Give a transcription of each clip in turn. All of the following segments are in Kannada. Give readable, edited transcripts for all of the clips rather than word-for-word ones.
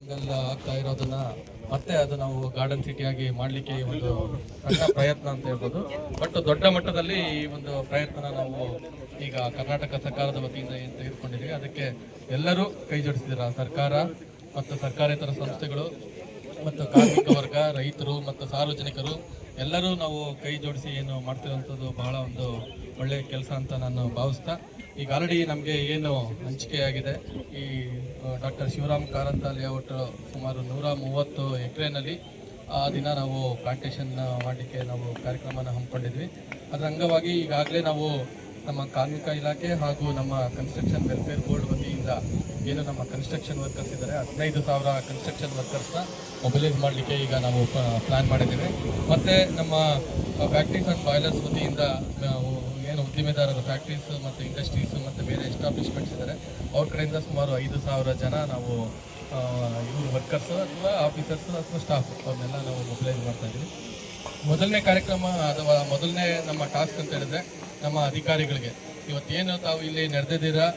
ಆಗ್ತಾ ಇರೋದನ್ನ ಮತ್ತೆ ಅದು ನಾವು ಗಾರ್ಡನ್ ಸಿಟಿಯಾಗಿ ಮಾಡಲಿಕ್ಕೆ ಒಂದು ಸಣ್ಣ ಪ್ರಯತ್ನ ಅಂತ ಹೇಳ್ಬೋದು. ಬಟ್ ದೊಡ್ಡ ಮಟ್ಟದಲ್ಲಿ ಈ ಒಂದು ಪ್ರಯತ್ನ ನಾವು ಈಗ ಕರ್ನಾಟಕ ಸರ್ಕಾರದ ವತಿಯಿಂದ ಏನು ತೆಗೆದುಕೊಂಡಿದ್ದೀವಿ ಅದಕ್ಕೆ ಎಲ್ಲರೂ ಕೈ ಜೋಡಿಸಿದ್ದೀರಾ. ಸರ್ಕಾರ ಮತ್ತು ಸರ್ಕಾರೇತರ ಸಂಸ್ಥೆಗಳು ಮತ್ತು ಕಾರ್ಮಿಕ ವರ್ಗ, ರೈತರು ಮತ್ತು ಸಾರ್ವಜನಿಕರು ಎಲ್ಲರೂ ನಾವು ಕೈ ಜೋಡಿಸಿ ಏನು ಮಾಡ್ತಿರೋಂಥದ್ದು ಬಹಳ ಒಂದು ಒಳ್ಳೆಯ ಕೆಲಸ ಅಂತ ನಾನು ಭಾವಿಸ್ತಾ, ಈಗ ಆಲ್ರೆಡಿ ನಮಗೆ ಏನು ಹಂಚಿಕೆಯಾಗಿದೆ ಈ ಡಾಕ್ಟರ್ ಶಿವರಾಮ್ ಕಾರಂತ ಲೇಔಟ್ ಸುಮಾರು 130 ಎಕರೆನಲ್ಲಿ ಆ ದಿನ ನಾವು ಪ್ಲಾಂಟೇಶನ್ ಮಾಡಲಿಕ್ಕೆ ನಾವು ಕಾರ್ಯಕ್ರಮನ ಹಮ್ಮಿಕೊಂಡಿದ್ವಿ. ಅದರ ಅಂಗವಾಗಿ ಈಗಾಗಲೇ ನಾವು ನಮ್ಮ ಕಾರ್ಮಿಕ ಇಲಾಖೆ ಹಾಗೂ ನಮ್ಮ ಕನ್ಸ್ಟ್ರಕ್ಷನ್ ವೆಲ್ಫೇರ್ ಬೋರ್ಡ್ ವತಿಯಿಂದ ಏನು ನಮ್ಮ ಕನ್ಸ್ಟ್ರಕ್ಷನ್ ವರ್ಕರ್ಸ್ ಇದ್ದಾರೆ 15,000 ಕನ್ಸ್ಟ್ರಕ್ಷನ್ ವರ್ಕರ್ಸ್ನ ಮೊಬಿಲೈಸ್ ಮಾಡಲಿಕ್ಕೆ ಈಗ ನಾವು ಪ್ಲ್ಯಾನ್ ಮಾಡಿದ್ದೇವೆ. ಮತ್ತು ನಮ್ಮ ಫ್ಯಾಕ್ಟ್ರೀಸ್ ಆ್ಯಂಡ್ ಬಾಯ್ಲರ್ಸ್ ವತಿಯಿಂದ ಏನು ಉದ್ದಿಮೆದಾರರು ಫ್ಯಾಕ್ಟ್ರೀಸ್ ಮತ್ತು ಇಂಡಸ್ಟ್ರೀಸು ಮತ್ತು ಬೇರೆ ಎಸ್ಟಾಬ್ಲಿಷ್ಮೆಂಟ್ಸ್ ಇದ್ದಾರೆ ಅವ್ರ ಕಡೆಯಿಂದ ಸುಮಾರು 5,000 ಜನ ನಾವು ಇವರು ವರ್ಕರ್ಸು ಅಥವಾ ಆಫೀಸರ್ಸು ಅಥವಾ ಸ್ಟಾಫ್ ಅವ್ರನ್ನೆಲ್ಲ ನಾವು ಮೊಬಿಲೈಸ್ ಮಾಡ್ತಾಯಿದ್ದೀವಿ. ಮೊದಲನೇ ಕಾರ್ಯಕ್ರಮ ಅಥವಾ ಮೊದಲನೇ ನಮ್ಮ ಟಾಸ್ಕ್ ಅಂತ ಹೇಳಿದ್ರೆ ನಮ್ಮ ಅಧಿಕಾರಿಗಳಿಗೆ ಇವತ್ತೇನು ತಾವು ಇಲ್ಲಿ ನಡೆದಿದ್ದೀರಾ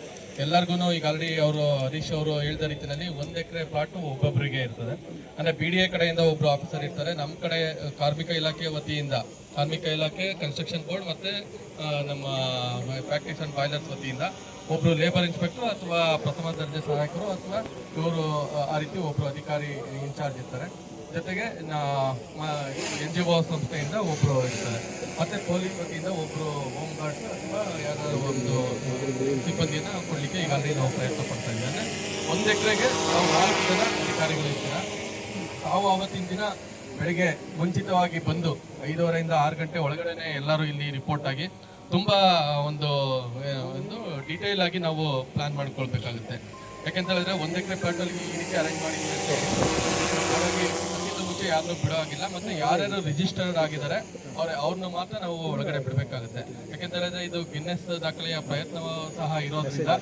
ಎಲ್ಲರಿಗೂ ಈಗ ಆಲ್ರೆಡಿ ಅವರು ಹರೀಶ್ ಅವರು ಹೇಳಿದ ರೀತಿಯಲ್ಲಿ 1 ಎಕರೆ ಪ್ಲಾಟು ಒಬ್ಬೊಬ್ಬರಿಗೆ ಇರ್ತದೆ. ಅಂದರೆ BDA ಕಡೆಯಿಂದ ಒಬ್ಬರು ಆಫೀಸರ್ ಇರ್ತಾರೆ. ನಮ್ಮ ಕಡೆ ಕಾರ್ಮಿಕ ಇಲಾಖೆ ವತಿಯಿಂದ ಕಾರ್ಮಿಕ ಇಲಾಖೆ, ಕನ್ಸ್ಟ್ರಕ್ಷನ್ ಬೋರ್ಡ್ ಮತ್ತು ನಮ್ಮ ಫ್ಯಾಕ್ಟ್ರೀಸ್ ಆ್ಯಂಡ್ ಬಾಯ್ಲರ್ಸ್ ವತಿಯಿಂದ ಒಬ್ಬರು ಲೇಬರ್ ಇನ್ಸ್ಪೆಕ್ಟರ್ ಅಥವಾ ಪ್ರಥಮ ದರ್ಜೆ ಸಹಾಯಕರು ಅಥವಾ ಇವರು ಆ ರೀತಿ ಒಬ್ಬರು ಅಧಿಕಾರಿ ಇನ್ಚಾರ್ಜ್ ಇರ್ತಾರೆ. ಜೊತೆಗೆ NGO ಸಂಸ್ಥೆಯಿಂದ ಒಬ್ಬರು ಇರ್ತಾರೆ. ಮತ್ತು ಪೊಲೀಸ್ ವತಿಯಿಂದ ಒಬ್ಬರು ಹೋಮ್ ಗಾರ್ಡ್ಸ್ ಅಥವಾ ಯಾರಾದರೂ ಒಂದು ಸಿಬ್ಬಂದಿಯನ್ನು ಕೊಡಲಿಕ್ಕೆ ಈಗಾಗಲೇ ನಾವು ಪ್ರಯತ್ನ ಪಡ್ತಾ ಇದ್ದೀವಿ. ಅಂದರೆ 1 ಎಕರೆಗೆ ನಾವು 4 ಜನ ಅಧಿಕಾರಿಗಳು ಇರ್ತೀರ. ತಾವು ಆವತ್ತಿನ ದಿನ ಬೆಳಗ್ಗೆ ಮುಂಚಿತವಾಗಿ ಬಂದು 5:30 6 ಗಂಟೆ ಒಳಗಡೆ ಎಲ್ಲರೂ ಇಲ್ಲಿ ರಿಪೋರ್ಟ್ ಆಗಿ ತುಂಬ ಒಂದು ಡೀಟೇಲ್ ಆಗಿ ನಾವು ಪ್ಲಾನ್ ಮಾಡ್ಕೊಳ್ಬೇಕಾಗುತ್ತೆ. ಯಾಕೆಂತ ಹೇಳಿದ್ರೆ 1 ಎಕರೆ ಪ್ಲಾಟಲ್ಲಿ ಈ ರೀತಿ ಅರೇಂಜ್ ಮಾಡಿದ್ದೀವಿ ಅಂತ ಹಾಗಾಗಿ ಅದಕ್ಕಿಂತ ಮುಂಚೆ ಯಾರನ್ನೂ ಬಿಡೋ ಆಗಿಲ್ಲ. ಮತ್ತು ಯಾರ್ಯಾರು ರಿಜಿಸ್ಟರ್ಡ್ ಆಗಿದ್ದಾರೆ ಅವ್ರನ್ನ ಮಾತ್ರ ನಾವು ಒಳಗಡೆ ಬಿಡಬೇಕಾಗುತ್ತೆ. ಯಾಕೆಂತ ಹೇಳಿದ್ರೆ ಇದು ಗಿನ್ನೆಸ್ ದಾಖಲೆಯ ಪ್ರಯತ್ನ ಸಹ ಇರೋದ್ರಿಂದ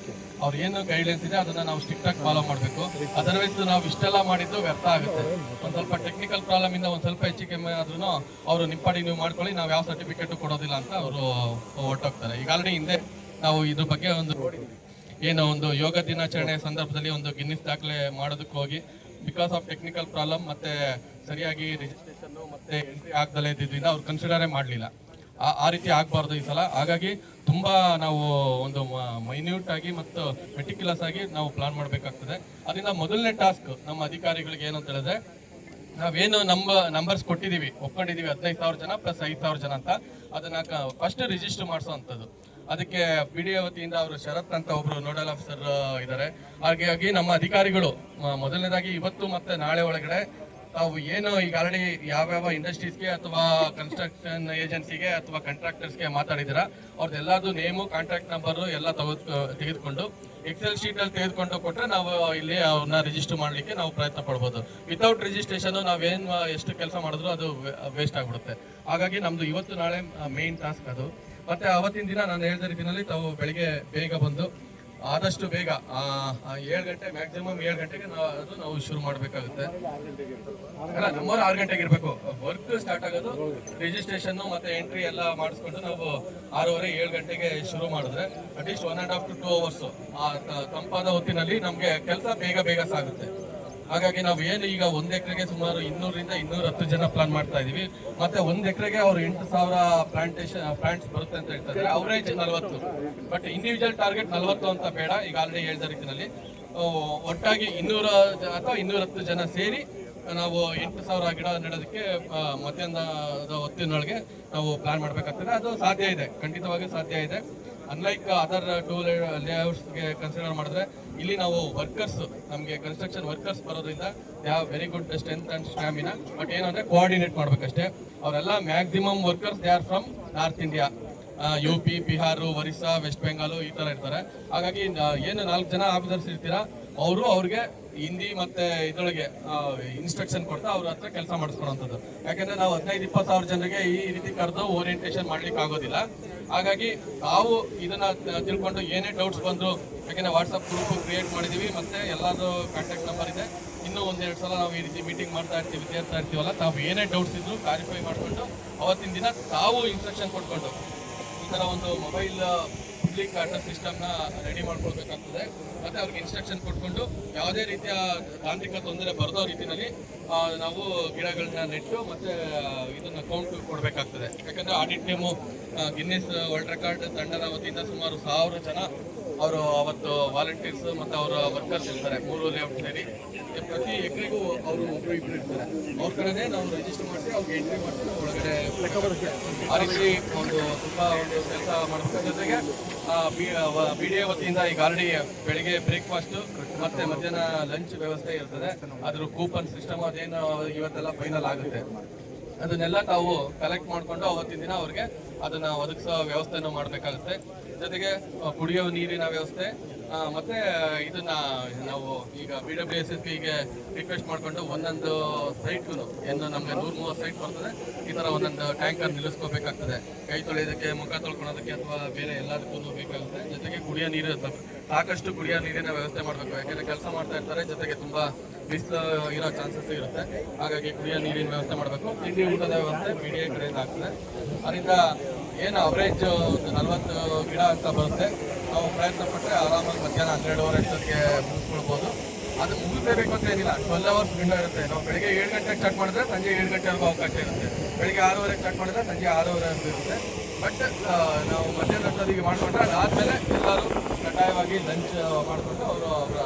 ಅವ್ರು ಏನು ಗೈಡ್ಲೈನ್ಸ್ ಇದೆ ಅದನ್ನು ನಾವು ಸ್ಟ್ರಿಕ್ಟಾಗಿ ಫಾಲೋ ಮಾಡಬೇಕು. ಅದರ್ವೈಸ್ ನಾವು ಇಷ್ಟೆಲ್ಲ ಮಾಡಿದ್ದು ವ್ಯರ್ಥ ಆಗುತ್ತೆ. ಒಂದು ಸ್ವಲ್ಪ ಟೆಕ್ನಿಕಲ್ ಪ್ರಾಬ್ಲಮಿಂದ ಒಂದು ಸ್ವಲ್ಪ ಹೆಚ್ಚು ಕಮ್ಮಿ ಆದ್ರೂ ಅವರು ನಿಂಪಾಡಿ ನೀವು ಮಾಡ್ಕೊಳ್ಳಿ, ನಾವು ಯಾವ ಸರ್ಟಿಫಿಕೇಟು ಕೊಡೋದಿಲ್ಲ ಅಂತ ಅವರು ಹೊರಟೋಗ್ತಾರೆ. ಈಗ ಆಲ್ರೆಡಿ ಹಿಂದೆ ನಾವು ಇದ್ರ ಬಗ್ಗೆ ಒಂದು ಯೋಗ ದಿನಾಚರಣೆ ಸಂದರ್ಭದಲ್ಲಿ ಒಂದು ಗಿನ್ನಿಸ್ ದಾಖಲೆ ಮಾಡೋದಕ್ಕೆ ಹೋಗಿ ಬಿಕಾಸ್ ಆಫ್ ಟೆಕ್ನಿಕಲ್ ಪ್ರಾಬ್ಲಮ್ ಮತ್ತು ಸರಿಯಾಗಿ ರಿಜಿಸ್ಟ್ರೇಷನ್ನು ಮತ್ತು ಎಂಟ್ರಿ ಆಗದಲ್ಲೇ ಇದ್ದಿದ್ದರಿಂದ ಅವ್ರು ಕನ್ಸಿಡರೇ ಮಾಡಲಿಲ್ಲ. ಆ ರೀತಿ ಆಗಬಾರ್ದು ಈ ಸಲ. ಹಾಗಾಗಿ ತುಂಬ ನಾವು ಒಂದು ಮೈನ್ಯೂಟ್ ಆಗಿ ಮತ್ತು ಮೆಟಿಕ್ಯುಲಸ್ ಆಗಿ ನಾವು ಪ್ಲಾನ್ ಮಾಡಬೇಕಾಗ್ತದೆ. ಅದರಿಂದ ಮೊದಲನೇ ಟಾಸ್ಕ್ ನಮ್ಮ ಅಧಿಕಾರಿಗಳಿಗೆ ಏನು ಅಂತ ಹೇಳಿದ್ರೆ, ನಾವೇನು ನಂಬರ್ಸ್ ಕೊಟ್ಟಿದ್ದೀವಿ, ಒಪ್ಕೊಂಡಿದ್ದೀವಿ 15,000 ಜನ ಪ್ಲಸ್ 5,000 ಜನ ಅಂತ, ಅದನ್ನು ಫಸ್ಟ್ ರಿಜಿಸ್ಟರ್ ಮಾಡಿಸೋ ಅಂಥದ್ದು. ಅದಕ್ಕೆ BDA ವತಿಯಿಂದ ಅವರು ಶರತ್ ಅಂತ ಒಬ್ಬರು ನೋಡಲ್ ಆಫೀಸರ್ ಇದ್ದಾರೆ. ಹಾಗಾಗಿ ನಮ್ಮ ಅಧಿಕಾರಿಗಳು ಮೊದಲನೇದಾಗಿ ಇವತ್ತು ಮತ್ತು ನಾಳೆ ಒಳಗಡೆ ತಾವು ಏನು ಈಗ ಆಲ್ರೆಡಿ ಯಾವ್ಯಾವ ಇಂಡಸ್ಟ್ರೀಸ್ಗೆ ಅಥವಾ ಕನ್ಸ್ಟ್ರಕ್ಷನ್ ಏಜೆನ್ಸಿಗೆ ಅಥವಾ ಕಾಂಟ್ರಾಕ್ಟರ್ಸ್ಗೆ ಮಾತಾಡಿದ್ದೀರಾ ಅವ್ರದ್ದೆಲ್ಲದು ನೇಮು, ಕಾಂಟ್ಯಾಕ್ಟ್ ನಂಬರು ಎಲ್ಲ ತೆಗೆದುಕೊಂಡು ಎಕ್ಸೆಲ್ ಶೀಟಲ್ಲಿ ತೆಗೆದುಕೊಂಡು ಕೊಟ್ಟರೆ ನಾವು ಇಲ್ಲಿ ಅವ್ರನ್ನ ರಿಜಿಸ್ಟರ್ ಮಾಡಲಿಕ್ಕೆ ನಾವು ಪ್ರಯತ್ನ ಪಡ್ಬೋದು. ವಿತೌಟ್ ರಿಜಿಸ್ಟ್ರೇಷನು ನಾವೇನು ಎಷ್ಟು ಕೆಲಸ ಮಾಡಿದ್ರು ಅದು ವೇಸ್ಟ್ ಆಗಿಬಿಡುತ್ತೆ. ಹಾಗಾಗಿ ನಮ್ಮದು ಇವತ್ತು ನಾಳೆ ಮೇನ್ ಟಾಸ್ಕ್ ಅದು. ಮತ್ತು ಅವತ್ತಿನ ದಿನ ನಾನು ಹೇಳಿದ ರೀತಿಯಲ್ಲಿ ತಾವು ಬೆಳಿಗ್ಗೆ ಬೇಗ ಬಂದು ಆದಷ್ಟು ಬೇಗ 7 ಗಂಟೆ ಮ್ಯಾಕ್ಸಿಮಮ್ 7 ಗಂಟೆಗೆ ನಾವು ಶುರು ಮಾಡಬೇಕಾಗುತ್ತೆ. ಅಲ್ಲ, ನಮ್ಮವ್ರು 6 ಗಂಟೆಗೆ ಇರಬೇಕು. ವರ್ಕ್ ಸ್ಟಾರ್ಟ್ ಆಗೋದು ರಿಜಿಸ್ಟ್ರೇಷನ್ ಮತ್ತು ಎಂಟ್ರಿ ಎಲ್ಲ ಮಾಡಿಸ್ಕೊಂಡು ನಾವು 6:30 7 ಗಂಟೆಗೆ ಶುರು ಮಾಡಿದ್ರೆ ಅಟ್ಲೀಸ್ಟ್ 1.5 to 2 hours ಆ ತಂಪಾದ ಹೊತ್ತಿನಲ್ಲಿ ನಮಗೆ ಕೆಲಸ ಬೇಗ ಸಾಗುತ್ತೆ. ಹಾಗಾಗಿ ನಾವು ಏನು ಈಗ 1 ಎಕರೆಗೆ ಸುಮಾರು 200ರಿಂದ 210 ಜನ ಪ್ಲಾನ್ ಮಾಡ್ತಾ ಇದೀವಿ. ಮತ್ತೆ 1 ಎಕರೆಗೆ ಅವ್ರು 8,000 ಪ್ಲಾಂಟ್ಸ್ ಬರುತ್ತೆ ಅಂತ ಹೇಳ್ತಾರೆ. ಅವರೇಜ್ 40, ಬಟ್ ಇಂಡಿವಿಜುವಲ್ ಟಾರ್ಗೆಟ್ 40 ಅಂತ ಬೇಡ. ಈಗ ಆಲ್ರೆಡಿ ಹೇಳಿದ ರೀತಿಯಲ್ಲಿ ಒಟ್ಟಾಗಿ 200 ಅಥವಾ 210 ಜನ ಸೇರಿ ನಾವು 8,000 ಗಿಡ ನೆಡೋದಕ್ಕೆ ಮಧ್ಯಾಹ್ನದ ಹೊತ್ತಿನೊಳಗೆ ನಾವು ಪ್ಲಾನ್ ಮಾಡಬೇಕಾಗ್ತದೆ. ಅದು ಸಾಧ್ಯ ಇದೆ, ಖಂಡಿತವಾಗಿ ಸಾಧ್ಯ ಇದೆ. ಅನ್ಲೈಕ್ ಅದರ್ 2 ಲೇಔಟ್ಸ್ಗೆ ಕನ್ಸಿಡರ್ ಮಾಡಿದ್ರೆ ಇಲ್ಲಿ ನಾವು ವರ್ಕರ್ಸ್, ನಮಗೆ ಕನ್ಸ್ಟ್ರಕ್ಷನ್ ವರ್ಕರ್ಸ್ ಬರೋದ್ರಿಂದ very good strength and stamina. But ಏನಂದರೆ ಕೋಆರ್ಡಿನೇಟ್ ಮಾಡಬೇಕಷ್ಟೇ. ಅವರೆಲ್ಲ maximum workers they are from north India, UP, Bihar, Orissa, West Bengal ಈ ಥರ ಇರ್ತಾರೆ. ಹಾಗಾಗಿ ಏನು 4 ಜನ ಆಫೀಸರ್ಸ್ ಇರ್ತೀರಾ ಅವ್ರಿಗೆ ಹಿಂದಿ ಮತ್ತು ಇದರೊಳಗೆ ಇನ್ಸ್ಟ್ರಕ್ಷನ್ ಕೊಡ್ತಾ ಅವ್ರ ಹತ್ರ ಕೆಲಸ ಮಾಡಿಸ್ಕೊಳೋಂಥದ್ದು. ಯಾಕೆಂದರೆ ನಾವು 15-20 ಸಾವಿರ ಜನರಿಗೆ ಈ ರೀತಿ ಕರೆದು ಓರಿಯೆಂಟೇಷನ್ ಮಾಡ್ಲಿಕ್ಕೆ ಆಗೋದಿಲ್ಲ. ಹಾಗಾಗಿ ನಾವು ಇದನ್ನು ತಿಳ್ಕೊಂಡು ಏನೇ ಡೌಟ್ಸ್ ಬಂದರು, ಯಾಕೆಂದರೆ ವಾಟ್ಸಪ್ ಗ್ರೂಪ್ ಕ್ರಿಯೇಟ್ ಮಾಡಿದ್ದೀವಿ ಮತ್ತು ಎಲ್ಲರದು ಕಾಂಟ್ಯಾಕ್ಟ್ ನಂಬರ್ ಇದೆ. ಇನ್ನೂ 1-2 ಸಲ ನಾವು ಈ ರೀತಿ ಮೀಟಿಂಗ್ ಮಾಡ್ತಾ ಇರ್ತೀವಲ್ಲ, ತಾವು ಏನೇ ಡೌಟ್ಸ್ ಇದ್ದರೂ ಕ್ಲಾರಿಫೈ ಮಾಡಿಕೊಂಡು ಅವತ್ತಿನ ದಿನ ತಾವು ಇನ್ಸ್ಟ್ರಕ್ಷನ್ ಕೊಟ್ಕೊಂಡು ಈ ಥರ ಒಂದು ಮೊಬೈಲ್ ಪಬ್ಲಿಕ್ ವಾಟರ್ ಸಿಸ್ಟಮ್ನ ರೆಡಿ ಮಾಡ್ಕೊಳ್ಬೇಕಾಗ್ತದೆ. ಮತ್ತೆ ಅವ್ರಿಗೆ ಇನ್ಸ್ಟ್ರಕ್ಷನ್ ಕೊಟ್ಕೊಂಡು ಯಾವುದೇ ರೀತಿಯ ತಾಂತ್ರಿಕ ತೊಂದರೆ ಬರದೋ ರೀತಿಯಲ್ಲಿ ನಾವು ಗಿಡಗಳನ್ನ ನೆಟ್ಟು ಮತ್ತೆ ಇದನ್ನ ಕೌಂಟ್ ಕೊಡಬೇಕಾಗ್ತದೆ. ಯಾಕಂದ್ರೆ audit team Guinness world record ತಂಡದ ವತಿಯಿಂದ ಸುಮಾರು 1000 ಜನ ಅವರು ಅವತ್ತು ವಾಲಂಟಿಯರ್ಸ್ ಮತ್ತು ಅವರ ವರ್ಕರ್ಸ್ ಇರ್ತಾರೆ, 3 ಲೇಔಟ್ ಸೇರಿ. ಪ್ರತಿ ಎಕರೆಗೂ ಅವರು ಒಬ್ರು ಇಬ್ರು ಇರ್ತಾರೆ. ಅವ್ರ ಕಡೆನೇ ನಾವು ರಿಜಿಸ್ಟರ್ ಮಾಡಿಸಿ ಅವ್ರಿಗೆ ಎಂಟ್ರಿ ಮಾಡ್ಕೊಂಡು ಒಳಗಡೆ ಆ ರೀತಿ ಒಂದು ತುಂಬ ಒಂದು ಕೆಲಸ ಮಾಡೋದ್ರ ಜೊತೆಗೆ BDA ವತಿಯಿಂದ ಈಗ ಆಲ್ರೆಡಿ ಬೆಳಿಗ್ಗೆ ಬ್ರೇಕ್ಫಾಸ್ಟ್ ಮತ್ತೆ ಮಧ್ಯಾಹ್ನ ಲಂಚ್ ವ್ಯವಸ್ಥೆ ಇರ್ತದೆ. ಅದ್ರ ಕೂಪನ್ ಸಿಸ್ಟಮ್ ಅದೇನು ಇವತ್ತೆಲ್ಲ ಫೈನಲ್ ಆಗುತ್ತೆ, ಅದನ್ನೆಲ್ಲ ತಾವು ಕಲೆಕ್ಟ್ ಮಾಡಿಕೊಂಡು ಅವತ್ತಿನ ದಿನ ಅವ್ರಿಗೆ ಅದನ್ನ ಒದಗಿಸೋ ವ್ಯವಸ್ಥೆಯನ್ನು ಮಾಡಬೇಕಾಗುತ್ತೆ. ಜೊತೆಗೆ ಕುಡಿಯೋ ನೀರಿನ ವ್ಯವಸ್ಥೆ ಮತ್ತೆ ಇದನ್ನ ನಾವು ಈಗ BWSSBಗೆ ರಿಕ್ವೆಸ್ಟ್ ಮಾಡಿಕೊಂಡು ಒಂದೊಂದು ಸೈಟ್ಗೂ ಏನು ನಮಗೆ 130 ಸೈಟ್ ಬರ್ತದೆ, ಈ ಥರ ಒಂದೊಂದು ಟ್ಯಾಂಕರ್ ನಿಲ್ಲಿಸ್ಕೋಬೇಕಾಗ್ತದೆ. ಕೈ ತೊಳೆಯೋದಕ್ಕೆ, ಮುಖ ತೊಳ್ಕೊಳೋದಕ್ಕೆ ಅಥವಾ ಬೇರೆ ಎಲ್ಲದಕ್ಕೂ ಬೇಕಾಗುತ್ತೆ. ಜೊತೆಗೆ ಕುಡಿಯೋ ನೀರು ಸಾಕಷ್ಟು ಕುಡಿಯೋ ನೀರಿನ ವ್ಯವಸ್ಥೆ ಮಾಡಬೇಕು. ಯಾಕೆಂದರೆ ಕೆಲಸ ಮಾಡ್ತಾ ಇರ್ತಾರೆ, ಜೊತೆಗೆ ತುಂಬ ಬಿಸಿಲು ಇರೋ ಚಾನ್ಸಸ್ ಇರುತ್ತೆ. ಹಾಗಾಗಿ ಕುಡಿಯೋ ನೀರಿನ ವ್ಯವಸ್ಥೆ ಮಾಡಬೇಕು. ತಿಂಡಿ ಊಟದ ವ್ಯವಸ್ಥೆ BDA ಕಡೆಯಿಂದ ಆಗ್ತದೆ. ಅದರಿಂದ ಏನು ಅವರೇಜ್ 40 ಗಿಡ ಅಂತ ಬರುತ್ತೆ. ನಾವು ಪ್ರಯತ್ನ ಪಟ್ಟರೆ ಆರಾಮಾಗಿ ಮಧ್ಯಾಹ್ನ 12:30 ಅಷ್ಟೊತ್ತಿಗೆ ಮುಗಿಸ್ಕೊಳ್ಬೋದು. ಅದು ಮುಗಿಸಲೇಬೇಕು ಅಂತ ಏನಿಲ್ಲ, 12 ಅವರ್ಸ್ ವಿಂಡೋ ಇರುತ್ತೆ. ನಾವು ಬೆಳಿಗ್ಗೆ 7 ಗಂಟೆಗೆ ಸ್ಟಾರ್ಟ್ ಮಾಡಿದ್ರೆ ಸಂಜೆ 7 ಗಂಟೆವರೆಗೂ ಅವಕಾಶ ಇರುತ್ತೆ. ಬೆಳಿಗ್ಗೆ 6:30 ಸ್ಟಾರ್ಟ್ ಮಾಡಿದ್ರೆ ಸಂಜೆ 6:30 ಇರುತ್ತೆ. ಬಟ್ ನಾವು ಮಧ್ಯಾಹ್ನ ಅಷ್ಟೊತ್ತಿಗೆ ಮಾಡಿಕೊಂಡ್ರೆ ಅದಾದಮೇಲೆ ಎಲ್ಲರೂ ಕಡ್ಡಾಯವಾಗಿ ಲಂಚ್ ಮಾಡಿಕೊಂಡು ಅವರು ಅವರ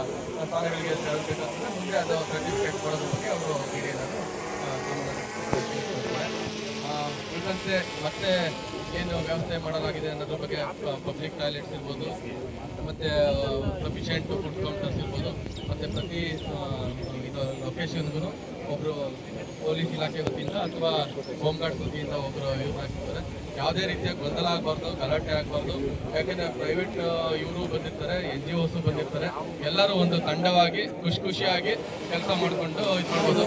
ಸ್ಥಾನಗಳಿಗೆ ತೆರಳಬೇಕಾಗ್ತದೆ. ಮುಂದೆ ಅದು ಸರ್ಟಿಫಿಕೇಟ್ ಕೊಡೋದ್ರ ಬಗ್ಗೆ ಅವರು ಉಳಿದಂತೆ ಮತ್ತೆ ಏನು ವ್ಯವಸ್ಥೆ ಮಾಡಲಾಗಿದೆ ಅನ್ನೋದ್ರ ಬಗ್ಗೆ ಪಬ್ಲಿಕ್ ಟಾಯ್ಲೆಟ್ಸ್ ಇರ್ಬೋದು, ಮತ್ತು ಸಫಿಷಿಯೆಂಟ್ ಫುಡ್ ಕೌಂಟರ್ಸ್ ಇರ್ಬೋದು, ಮತ್ತು ಪ್ರತಿ ಇದು ಲೊಕೇಶನ್ಗೂ ಒಬ್ಬರು ಪೊಲೀಸ್ ಇಲಾಖೆ ವತಿಯಿಂದ ಅಥವಾ ಹೋಮ್ ಗಾರ್ಡ್ಸ್ ವತಿಯಿಂದ ಒಬ್ಬರು ಇವ್ರಾಗಿರ್ತಾರೆ. ಯಾವುದೇ ರೀತಿಯ ಗೊಂದಲ ಆಗಬಾರ್ದು, ಗಲಾಟೆ ಆಗಬಾರ್ದು. ಯಾಕೆಂದರೆ ಪ್ರೈವೇಟ್ ಇವರು ಬಂದಿರ್ತಾರೆ, NGOs ಬಂದಿರ್ತಾರೆ. ಎಲ್ಲರೂ ಒಂದು ತಂಡವಾಗಿ ಖುಷಿಯಾಗಿ ಕೆಲಸ ಮಾಡಿಕೊಂಡು ಇದು ಮಾಡ್ಬೋದು.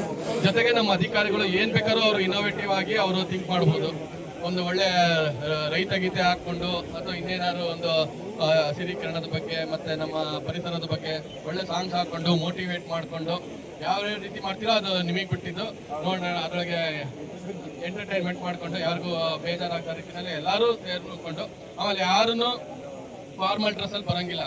ಜೊತೆಗೆ ನಮ್ಮ ಅಧಿಕಾರಿಗಳು ಏನು ಬೇಕಾದ್ರೂ ಅವರು ಇನೋವೇಟಿವ್ ಆಗಿ ಅವರು ಥಿಂಕ್ ಮಾಡ್ಬೋದು. ಒಂದು ಒಳ್ಳೆ ರೈತ ಗೀತೆ ಹಾಕ್ಕೊಂಡು ಅಥವಾ ಇನ್ನೇನಾದ್ರು ಒಂದು ಹಸಿರೀಕರಣದ ಬಗ್ಗೆ ಮತ್ತೆ ನಮ್ಮ ಪರಿಸರದ ಬಗ್ಗೆ ಒಳ್ಳೆ ಸಾಂಗ್ಸ್ ಹಾಕ್ಕೊಂಡು ಮೋಟಿವೇಟ್ ಮಾಡಿಕೊಂಡು ಯಾವ ರೀತಿ ಮಾಡ್ತೀರೋ ಅದು ನಿಮಗೆ ಬಿಟ್ಟಿದ್ದು ನೋಡೋಣ. ಅದರೊಳಗೆ ಎಂಟರ್ಟೈನ್ಮೆಂಟ್ ಮಾಡಿಕೊಂಡು ಯಾರಿಗೂ ಬೇಜಾರಾಗದ ರೀತಿಯಲ್ಲಿ ಎಲ್ಲರೂ ಸೇರ್ಕೊಂಡು, ಆಮೇಲೆ ಯಾರನ್ನು ಫಾರ್ಮಲ್ ಡ್ರೆಸ್ಸಲ್ಲಿ ಬರೋಂಗಿಲ್ಲ.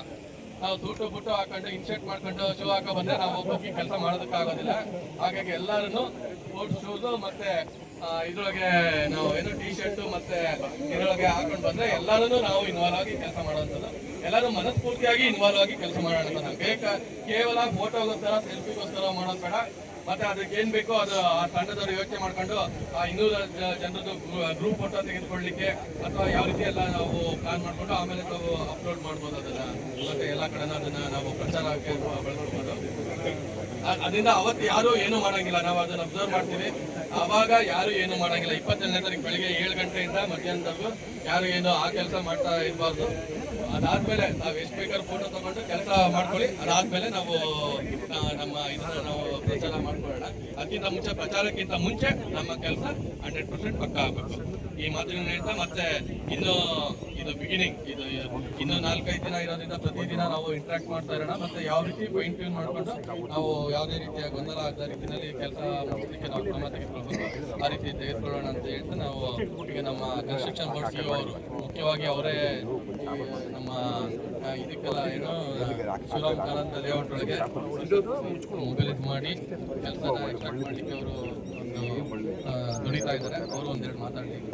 ನಾವು ಸೂಟು ಬುಟ್ಟು ಹಾಕೊಂಡು ಇನ್ಶರ್ಟ್ ಮಾಡ್ಕೊಂಡು ಶೂ ಹಾಕೋ ಬಂದರೆ ನಾವು ಒಬ್ಬೊಬ್ಬರಿಗೆ ಕೆಲಸ ಮಾಡೋದಕ್ಕಾಗೋದಿಲ್ಲ. ಹಾಗಾಗಿ ಎಲ್ಲರೂ ಸ್ಪೋರ್ಟ್ಸ್ ಶೂಸು ಮತ್ತೆ ಇದ್ರೊಳಗೆ ನಾವು ಏನು T-ಶರ್ಟು ಮತ್ತೆ ಇದರೊಳಗೆ ಹಾಕೊಂಡು ಬಂದ್ರೆ ಎಲ್ಲರೂ ನಾವು ಇನ್ವಾಲ್ವ್ ಆಗಿ ಕೆಲಸ ಮಾಡುವಂಥದ್ದು. ಎಲ್ಲರೂ ಮನಸ್ಫೂರ್ತಿಯಾಗಿ ಇನ್ವಾಲ್ವ್ ಆಗಿ ಕೆಲಸ ಮಾಡೋಣ. ಕೇವಲ ಫೋಟೋಗೋಸ್ಕರ ಸೆಲ್ಫಿಗೋಸ್ಕರ ಮಾಡೋದು ಬೇಡ. ಮತ್ತೆ ಅದಕ್ಕೆ ಏನ್ ಬೇಕೋ ಅದು ಆ ತಂಡದವರು ಯೋಚನೆ ಮಾಡ್ಕೊಂಡು ಆ 200 ಜನರದ್ದು ಗ್ರೂಪ್ ಫೋಟೋ ತೆಗೆದುಕೊಳ್ಳಲಿಕ್ಕೆ ಅಥವಾ ಯಾವ ರೀತಿ ಎಲ್ಲ ನಾವು ಪ್ಲಾನ್ ಮಾಡ್ಕೊಂಡು ಆಮೇಲೆ ನಾವು ಅಪ್ಲೋಡ್ ಮಾಡ್ಬೋದು ಅದನ್ನ. ಮತ್ತೆ ಎಲ್ಲ ಕಡೆ ಅದನ್ನ ನಾವು ಪ್ರಚಾರಕ್ಕೆ ಬಳಸ್ಬೋದು. ಅದರಿಂದ ಅವತ್ತು ಯಾರು ಏನು ಮಾಡಂಗಿಲ್ಲ, ನಾವು ಅದನ್ನ ಅಬ್ಸರ್ವ್ ಮಾಡ್ತೀವಿ. ಆವಾಗ ಯಾರು ಏನು ಮಾಡಂಗಿಲ್ಲ. 27ನೇ ತಾರೀಕು ಬೆಳಿಗ್ಗೆ 7 ಗಂಟೆಯಿಂದ ಮಧ್ಯಾಹ್ನದವರೆಗೂ ಯಾರು ಏನು ಆ ಕೆಲಸ ಮಾಡ್ತಾ ಇರಬಾರ್ದು. ಅದಾದ್ಮೇಲೆ ನಾವು ಎಷ್ಟು ಬೇಕಾದ್ರೂ ಫೋಟೋ ತಗೊಂಡು ಕೆಲಸ ಮಾಡ್ಕೊಳ್ಳಿ. ಅದಾದ್ಮೇಲೆ ನಾವು ನಮ್ಮ ಇದನ್ನ ನಾವು ಪ್ರಚಾರ ಮಾಡ್ಕೊಳ್ಳೋಣ. ಅದಕ್ಕಿಂತ ಮುಂಚೆ, ಪ್ರಚಾರಕ್ಕಿಂತ ಮುಂಚೆ ನಮ್ಮ ಕೆಲಸ 100% ಪಕ್ಕ ಆಗಬೇಕು. ಈ ಮಾತಿನ ಹೇಳ್ತಾ ಮತ್ತೆ ಇನ್ನು ಇದು ಬಿಗಿನಿಂಗ್, ಇದು ಇನ್ನು 4-5 ದಿನ ಇರೋದ್ರಿಂದ ಪ್ರತಿದಿನ ನಾವು ಇಂಟ್ರಾಕ್ಟ್ ಮಾಡ್ತಾ ಇರೋಣ. ಮತ್ತೆ ಯಾವ ರೀತಿ ಫೈನ್ ಟ್ಯೂನ್ ಮಾಡ್ಕೊಂಡು ನಾವು ಯಾವುದೇ ರೀತಿಯ ಗೊಂದಲ ಆಗದ ರೀತಿಯಲ್ಲಿ ಕೆಲಸ ಮಾಡೋದಕ್ಕೆ ನಾವು ಕ್ರಮ ತೆಗೆದುಕೊಳ್ಬೇಕು, ಆ ರೀತಿ ತೆಗೆದುಕೊಳ್ಳೋಣ ಅಂತ ಹೇಳ್ತಾ ನಾವು ಈಗ ನಮ್ಮ ಕನ್ಸ್ಟ್ರಕ್ಷನ್ ಬೋರ್ಡ್ CEO ಅವರು ಮುಖ್ಯವಾಗಿ ಅವರೇ ನಮ್ಮ ಇದಕ್ಕೆಲ್ಲ ಏನು ಶಿವರಾಮ್ ಕಾರಂತ ಲೇಔಟ್ ಒಳಗೆ ಮೊಬೈಲೈಸ್ ಮಾಡಿ ಕೆಲಸನ ಎಕ್ಸ್ಟ್ರಾಕ್ಟ್ ಮಾಡಲಿಕ್ಕೆ ಅವರು ದುಡಿತಾ ಇದ್ದಾರೆ. ಅವರು ಒಂದೆರಡು ಮಾತಾಡಲಿಕ್ಕೆ